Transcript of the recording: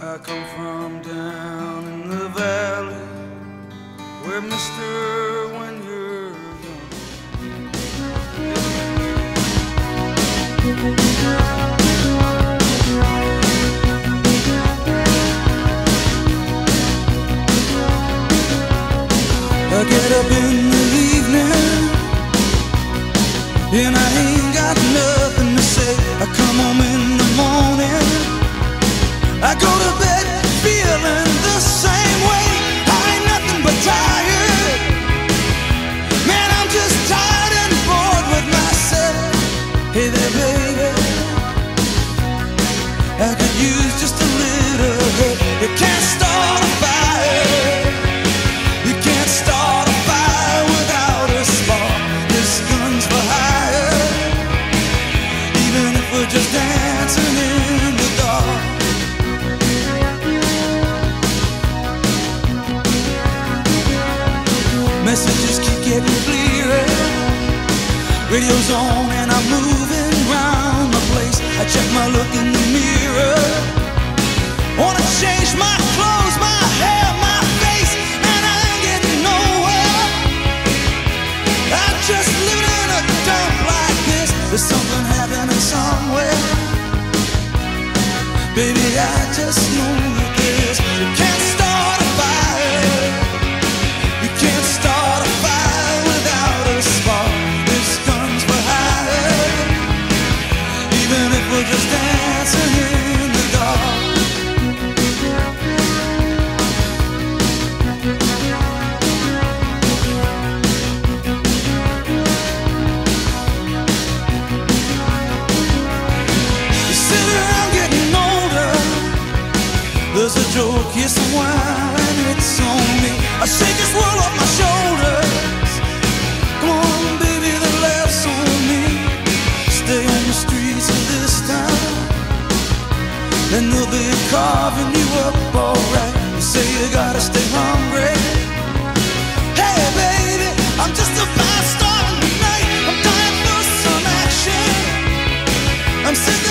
I come from down in the valley where mister when you're young. I get up in the evening and I ain't got nothing to say. I come home in the morning, I go to bed feeling the same way. I ain't nothing but tired. Man, I'm just tired and bored with myself. Hey there, baby, I could use just a little help. You can't start a fire. You can't start a fire without a spark. This gun's for hire, even if we're just dancing in the dark. Messages keep getting clearer. Radio's on and I'm moving round the place. I check my look in the mirror. Wanna change my clothes, my hair, my face, and I ain't getting nowhere. I'm just living in a dump like this. There's something happening somewhere. Baby, I just know that this. You can't start a fire. You can't start a fire without a spark. This gun's for hire, even if we're just dancing in the dark. You sit around getting older. There's a joke, yes, a wine, and it's on me. I shake this world off my shoulders. Come on, baby, the laugh's on me. Stay on the streets of this town, and they'll be carving you up alright. You say you gotta stay hungry. Hey, baby, I'm just about starting tonight. I'm dying for some action. I'm sitting